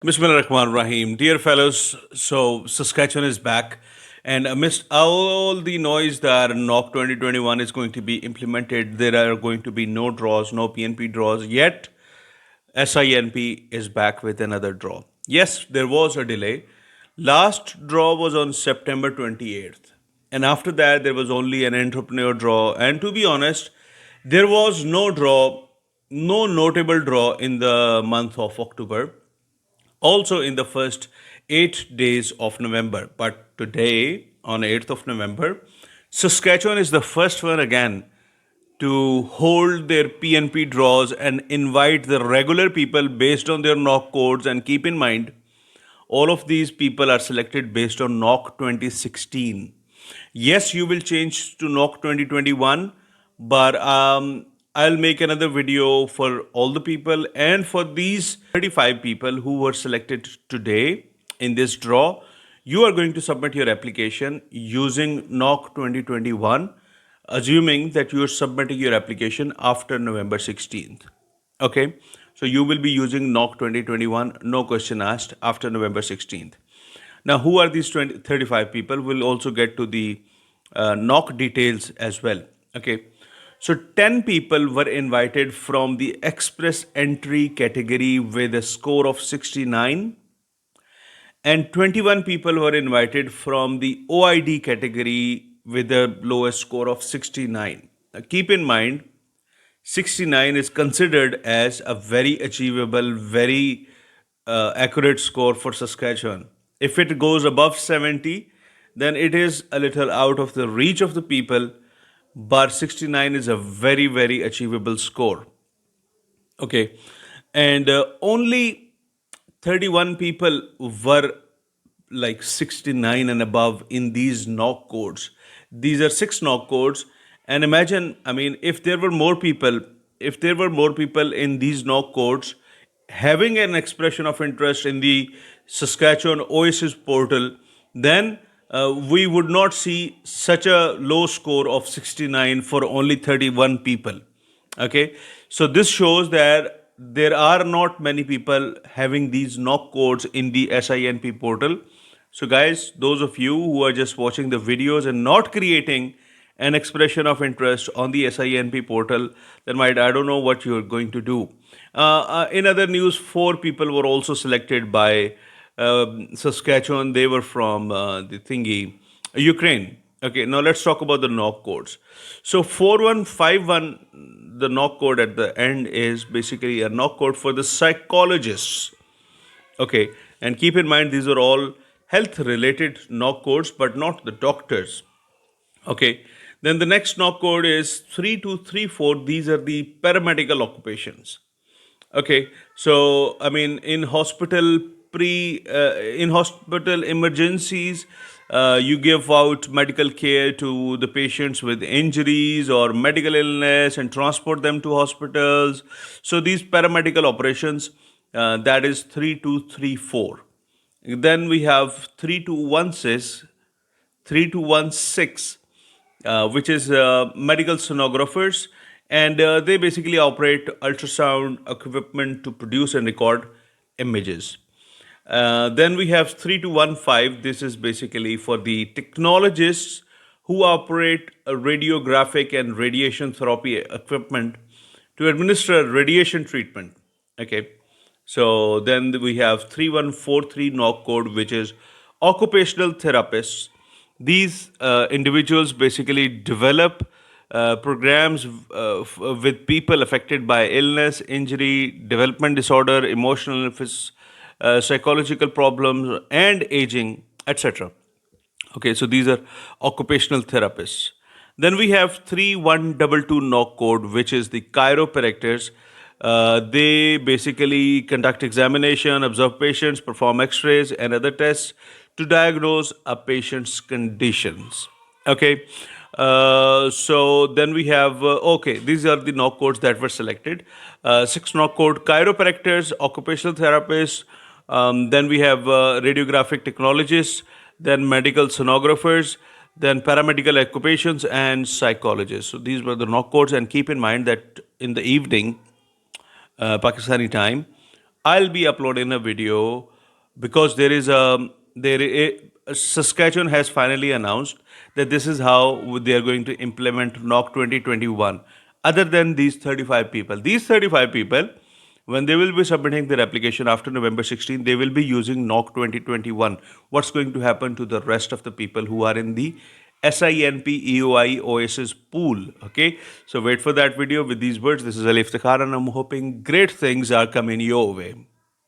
Bismillah Rahman Rahim. Dear fellows, so Saskatchewan is back, and amidst all the noise that NOC 2021 is going to be implemented, there are going to be no draws, no PNP draws, yet SINP is back with another draw. Yes, there was a delay. Last draw was on September 28th, and after that, there was only an entrepreneur draw. And to be honest, there was no draw, no notable draw in the month of October, also in the first 8 days of November. But today, on 8th of November, Saskatchewan is the first one again to hold their PNP draws and invite the regular people based on their knock codes. And keep in mind, all of these people are selected based on knock 2016. Yes, you will change to knock 2021, but I'll make another video for all the people, and for these 35 people who were selected today in this draw, you are going to submit your application using knock 2021, assuming that you are submitting your application after November 16th. Okay, so you will be using knock 2021, no question asked, after November 16th. Now, who are these 35 people? We'll also get to the knock details as well. Okay, so 10 people were invited from the express entry category with a score of 69, and 21 people were invited from the OID category with the lowest score of 69. Now, keep in mind, 69 is considered as a very achievable, very accurate score for Saskatchewan. If it goes above 70, then it is a little out of the reach of the people, but 69 is a very, very achievable score. Okay, and only 31 people were like 69 and above in these knock codes. These are 6 knock codes, and imagine, I mean, if there were more people, in these knock codes having an expression of interest in the Saskatchewan Oasis portal, then we would not see such a low score of 69 for only 31 people. Okay, so this shows that there are not many people having these knock codes in the SINP portal. So, guys, those of you who are just watching the videos and not creating an expression of interest on the SINP portal, then I don't know what you're going to do. In other news, 4 people were also selected by Saskatchewan. They were from the thingy, Ukraine. Okay, now let's talk about the knock codes. So 4151, the knock code at the end is basically a knock code for the psychologists. Okay, and keep in mind these are all health related knock codes, but not the doctors. Okay, then the next knock code is 3234. These are the paramedical occupations. Okay, so I mean, in hospital emergencies, you give out medical care to the patients with injuries or medical illness and transport them to hospitals. So these paramedical operations, that is 3234. Then we have 3216, which is medical sonographers, and they basically operate ultrasound equipment to produce and record images. Then we have 3215. This is basically for the technologists who operate a radiographic and radiation therapy equipment to administer radiation treatment. Okay, so then we have 3143 knock code, which is occupational therapists. These individuals basically develop programs with people affected by illness, injury, development disorder, emotional, psychological problems, and aging, etc. Okay, so these are occupational therapists. Then we have 3122 knock code, which is the chiropractors. They basically conduct examination, observe patients, perform x-rays and other tests to diagnose a patient's conditions. Okay, so then we have, okay, these are the knock codes that were selected. 6 knock code: chiropractors, occupational therapists, then we have radiographic technologists, then medical sonographers, then paramedical occupations, and psychologists. So these were the knock codes. And keep in mind that in the evening, Pakistani time, I'll be uploading a video because Saskatchewan has finally announced that this is how they are going to implement NOC 2021. Other than these 35 people, when they will be submitting their application after November 16, they will be using NOC 2021. What's going to happen to the rest of the people who are in the SINP EOI OSS pool? Okay, so wait for that video. With these words, this is Ali Iftikhar, and I'm hoping great things are coming your way.